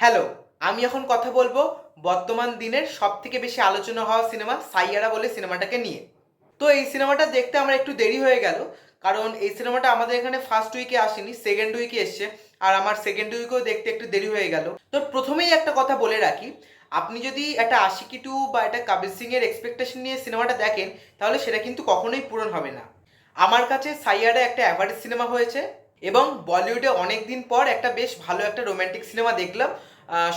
Hello, আমি এখন কথা বলবো বর্তমান দিনের সবথেকে বেশি আলোচনা হওয়া সিনেমা সাইয়ারা বলে সিনেমাটাকে নিয়ে। তো এই সিনেমাটা দেখতে আমার একটু দেরি হয়ে গেল। কারণ এই সিনেমাটা আমাদের এখানে ফার্স্ট উইকে আসেনি, সেকেন্ড উইকে এসছে। আর আমার সেকেন্ড উইকেও দেখতে একটু দেরি হয়ে গেল। তো প্রথমেই একটা কথা বলে রাখি, আপনি যদি একটা আশিকি টু বা একটা কবির সিং এর এক্সপেকটেশন নিয়ে সিনেমাটা দেখেন, তাহলে সেটা কিন্তু কখনোই পূরণ হবে না। আমার কাছে সাইয়ারা একটা অ্যাভারেজ সিনেমা হয়েছে এবং বলিউডে অনেক দিন পর একটা বেশ ভালো একটা রোম্যান্টিক সিনেমা দেখলাম।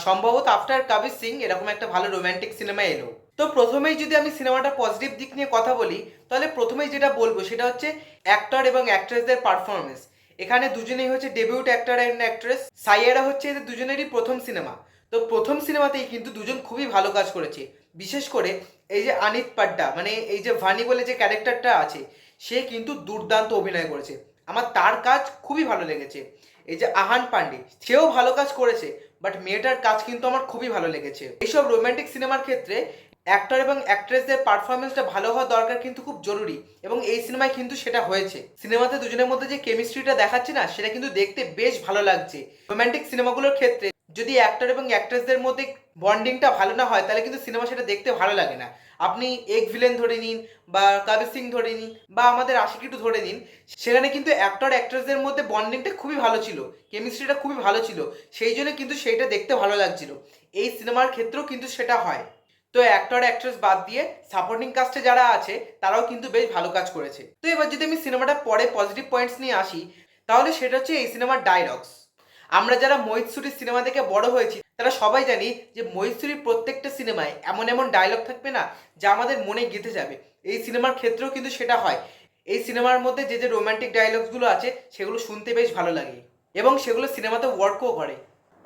সম্ভবত আফটার কবির সিং এরকম একটা ভালো রোম্যান্টিক সিনেমা এলো। তো প্রথমেই যদি আমি সিনেমাটা পজিটিভ দিক নিয়ে কথা বলি, তাহলে প্রথমেই যেটা বলবো সেটা হচ্ছে অ্যাক্টর এবং অ্যাক্ট্রেসদের পারফরমেন্স। এখানে দুজনেই হচ্ছে debut actor and actress. Saiyaara হচ্ছে এদের দুজনেরই প্রথম সিনেমা। তো প্রথম সিনেমাতেই কিন্তু দুজন খুবই ভালো কাজ করেছে। বিশেষ করে এই যে আনিত পাড্ডা, মানে এই যে ভানি বলে যে ক্যারেক্টারটা আছে, সে কিন্তু দুর্দান্ত অভিনয় করেছে। আমার তার কাজ খুবই ভালো লেগেছে। এই যে আহান পান্ডে, সেও ভালো কাজ করেছে, বাট মেয়েটার কাজ কিন্তু আমার খুবই ভালো লেগেছে। এইসব রোমান্টিক সিনেমার ক্ষেত্রে অ্যাক্টর এবং অ্যাক্ট্রেসদের পারফরমেন্সটা ভালো হওয়া দরকার কিন্তু খুব জরুরি, এবং এই সিনেমায় কিন্তু সেটা হয়েছে। সিনেমাতে দুজনের মধ্যে যে কেমিস্ট্রিটা দেখাচ্ছে না, সেটা কিন্তু দেখতে বেশ ভালো লাগছে। রোমান্টিক সিনেমাগুলোর ক্ষেত্রে যদি অ্যাক্টর এবং অ্যাক্ট্রেসদের মধ্যে বন্ডিংটা ভালো না হয়, তাহলে কিন্তু সিনেমা সেটা দেখতে ভালো লাগে না। আপনি এক ভিলেন ধরে নিন, বা কবির সিং ধরে নিন, বা আমাদের আশিকি টু ধরে নিন, সেখানে কিন্তু অ্যাক্টর অ্যাক্ট্রেসদের মধ্যে বন্ডিংটা খুবই ভালো ছিল, কেমিস্ট্রিটা খুবই ভালো ছিল, সেই জন্য কিন্তু সেইটা দেখতে ভালো লাগছিল। এই সিনেমার ক্ষেত্রেও কিন্তু সেটা হয়। তো অ্যাক্টর অ্যাক্ট্রেস বাদ দিয়ে সাপোর্টিং কাস্টে যারা আছে, তারাও কিন্তু বেশ ভালো কাজ করেছে। তো এবার যদি আমি সিনেমাটা পরে পজিটিভ পয়েন্টস নিয়ে আসি, তাহলে সেটা হচ্ছে এই সিনেমার ডায়লগস। আমরা যারা মোহিত সুরির সিনেমা দেখে বড় হয়েছি, তারা সবাই জানি যে মোহিত সুরির প্রত্যেকটা সিনেমায় এমন এমন ডায়লগ থাকবে না, যা আমাদের মনে গেঁথে যাবে। এই সিনেমার ক্ষেত্রেও কিন্তু সেটা হয়। এই সিনেমার মধ্যে যে যে রোমান্টিক ডায়লগসগুলো আছে, সেগুলো শুনতে বেশ ভালো লাগে এবং সেগুলো সিনেমাতে ওয়ার্কও করে।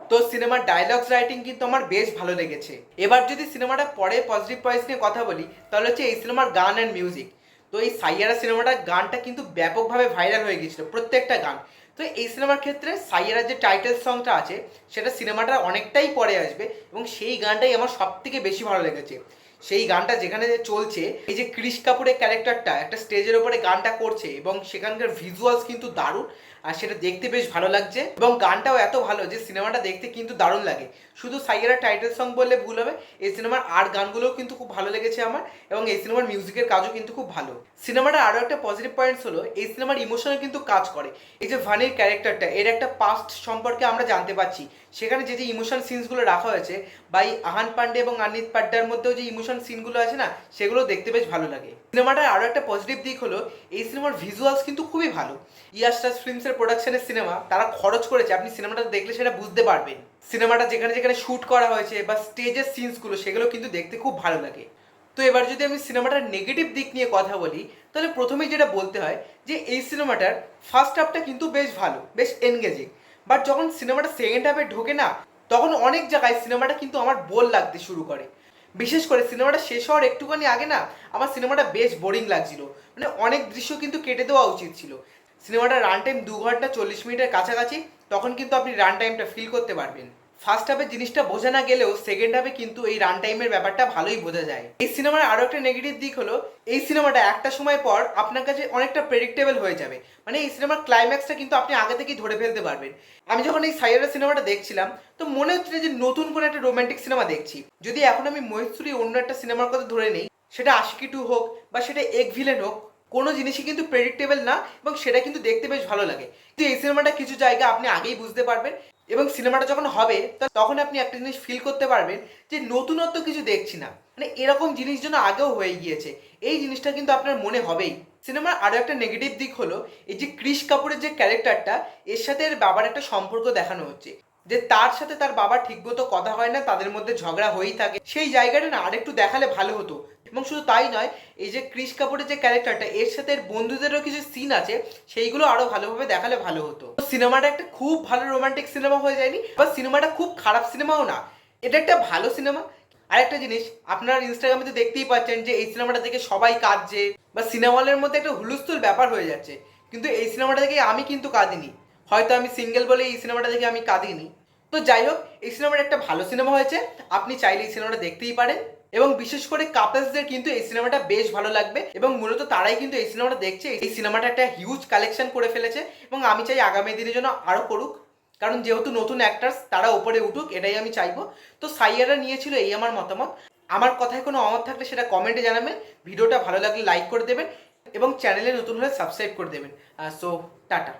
তো সিনেমার ডায়লগস রাইটিং কিন্তু আমার বেশ ভালো লেগেছে। এবার যদি সিনেমাটা পরে পজিটিভ পয়েন্টস নিয়ে কথা বলি, তাহলে হচ্ছে এই সিনেমার গান অ্যান্ড মিউজিক। তো এই সাইয়ারা সিনেমাটার গানটা কিন্তু ব্যাপকভাবে ভাইরাল হয়ে গিয়েছিল, প্রত্যেকটা গান। তো এই সিনেমার ক্ষেত্রে সাইয়ারার যে টাইটেল সংটা আছে, সেটা সিনেমাটার অনেকটাই পরে আসবে, এবং সেই গানটাই আমার সব থেকে বেশি ভালো লেগেছে। সেই গানটা যেখানে যে চলছে, এই যে ক্রিশ কাপুরের ক্যারেক্টারটা একটা স্টেজের ওপরে গানটা করছে, এবং সেখানকার ভিজুয়ালস কিন্তু দারুণ। আর সেটা দেখতে বেশ ভালো লাগছে, এবং গানটাও এত ভালো যে সিনেমাটা দেখতে কিন্তু দারুণ লাগে। শুধু সাইয়ারা টাইটেল সং বললে ভুল হবে, এই সিনেমার আর গানগুলোও কিন্তু খুব ভালো লেগেছে আমার, এবং এই সিনেমার মিউজিকের কাজও কিন্তু খুব ভালো। সিনেমাটার আরও একটা পজিটিভ পয়েন্টস হলো, এই সিনেমার ইমোশনে কিন্তু কাজ করে। এই যে ভানির ক্যারেক্টারটা, এর একটা পাস্ট সম্পর্কে আমরা জানতে পারছি। সেখানে যে যে ইমোশন সিনসগুলো রাখা হয়েছে, বা এই আহান পান্ডে এবং আনিত পাড্ডার মধ্যেও যে ইমোশন সিনগুলো আছে না, সেগুলো দেখতে বেশ ভালো লাগে। সিনেমাটার আরও একটা পজিটিভ দিক হলো, এই সিনেমার ভিজুয়ালস কিন্তু খুবই ভালো। ইয়াস্টাস ফিল্মসের প্রোডাকশনের সিনেমা, তারা খরচ করেছে, আপনি সিনেমাটা দেখলে সেটা বুঝতে পারবেন। সিনেমাটা যেখানে যেখানে শ্যুট করা হয়েছে বা স্টেজের সিনসগুলো, সেগুলো কিন্তু দেখতে খুব ভালো লাগে। তো এবার যদি আমি সিনেমাটার নেগেটিভ দিক নিয়ে কথা বলি, তাহলে প্রথমেই যেটা বলতে হয় যে এই সিনেমাটার ফার্স্ট হাফটা কিন্তু বেশ ভালো, বেশ এনগেজিং। বাট যখন সিনেমাটা সেকেন্ড হাফে ঢোকে না, তখন অনেক জায়গায় সিনেমাটা কিন্তু আমার বোর লাগতে শুরু করে। বিশেষ করে সিনেমাটা শেষ হওয়ার একটুখানি আগে না, আমার সিনেমাটা বেশ বোরিং লাগছিল। মানে অনেক দৃশ্য কিন্তু কেটে দেওয়া উচিত ছিল। সিনেমাটার রান টাইম 2 ঘন্টা 40 মিনিটের কাছাকাছি, তখন কিন্তু আপনি রান টাইমটা ফিল করতে পারবেন। ফার্স্ট হাফে জিনিসটা বোঝা না গেলেও সেকেন্ড হাফে কিন্তু এই রান টাইমের ব্যাপারটা ভালোই বোঝা যায়। এই সিনেমার আরও একটা নেগেটিভ দিক হলো, এই সিনেমাটা একটা সময় পর আপনার কাছে অনেকটা প্রেডিক্টেবল হয়ে যাবে। মানে এই সিনেমার ক্লাইম্যাক্সটা কিন্তু আপনি আগে থেকেই ধরে ফেলতে পারবেন। আমি যখন এই সাইয়ারা সিনেমাটা দেখছিলাম, তো মনে হচ্ছিল যে নতুন কোনো একটা রোম্যান্টিক সিনেমা দেখছি। যদি এখন আমি মোহিত সুরি অন্য একটা সিনেমার কথা ধরে নেই, সেটা আশিকি টু হোক বা সেটা এক ভিলেন হোক, কোনো জিনিসই কিন্তু প্রেডিক্টেবল না, এবং সেটা কিন্তু দেখতে বেশ ভালো লাগে। কিন্তু এই সিনেমাটা কিছু জায়গা আপনি আগেই বুঝতে পারবেন, এবং সিনেমাটা যখন হবে তখন আপনি একটা জিনিস ফিল করতে পারবেন যে নতুনত্ব কিছু দেখছি না, মানে এরকম জিনিস যেন আগেও হয়ে গিয়েছে। এই জিনিসটা কিন্তু আপনার মনে হবেই। সিনেমার আরও একটা নেগেটিভ দিক হলো, এই যে ক্রিশ কাপুরের যে ক্যারেক্টারটা, এর সাথে এর বাবার একটা সম্পর্ক দেখানো হচ্ছে, যে তার সাথে তার বাবার ঠিকমতো কথা হয় না, তাদের মধ্যে ঝগড়া হয়েই থাকে। সেই জায়গাটা না আরেকটু দেখালে ভালো হতো। এবং শুধু তাই নয়, এই যে ক্রিশ কাপুরের যে ক্যারেক্টারটা, এর সাথে এর বন্ধুদেরও কিছু সিন আছে, সেইগুলো আরো ভালোভাবে দেখালে ভালো হতো। সিনেমাটা একটা খুব ভালো রোমান্টিক সিনেমা হয়ে যায়নি, বা সিনেমাটা খুব খারাপ সিনেমাও না, এটা একটা ভালো সিনেমা। আরেকটা জিনিস, আপনারা ইনস্টাগ্রামে তো দেখতেই পাচ্ছেন যে এই সিনেমাটা দেখে সবাই কাঁদছে, বা সিনেমা হলের মধ্যে একটা হুলস্থুল ব্যাপার হয়ে যাচ্ছে। কিন্তু এই সিনেমাটা দেখে আমি কিন্তু কাঁদিনি। হয়তো আমি সিঙ্গেল বলে এই সিনেমাটা দেখে আমি কাঁদিনি। তো যাই হোক, এই সিনেমাটা একটা ভালো সিনেমা হয়েছে, আপনি চাইলে এই সিনেমাটা দেখতেই পারেন। এবং বিশেষ করে কাপলসদের কিন্তু এই সিনেমাটা বেশ ভালো লাগবে, এবং মূলত তারাই কিন্তু এই সিনেমাটা দেখছে। এই সিনেমাটা একটা হিউজ কালেকশন করে ফেলেছে, এবং আমি চাই আগামী দিনের জন্য আরও করুক। কারণ যেহেতু নতুন অ্যাক্টার্স তারা ওপরে উঠুক, এটাই আমি চাইবো। তো সাইয়ারা নিয়েছিল, এই আমার মতামত। আমার কথায় কোনো অমত থাকলে সেটা কমেন্টে জানাবেন। ভিডিওটা ভালো লাগলে লাইক করে দেবেন এবং চ্যানেলে নতুন হলে সাবস্ক্রাইব করে দেবেন। So tata.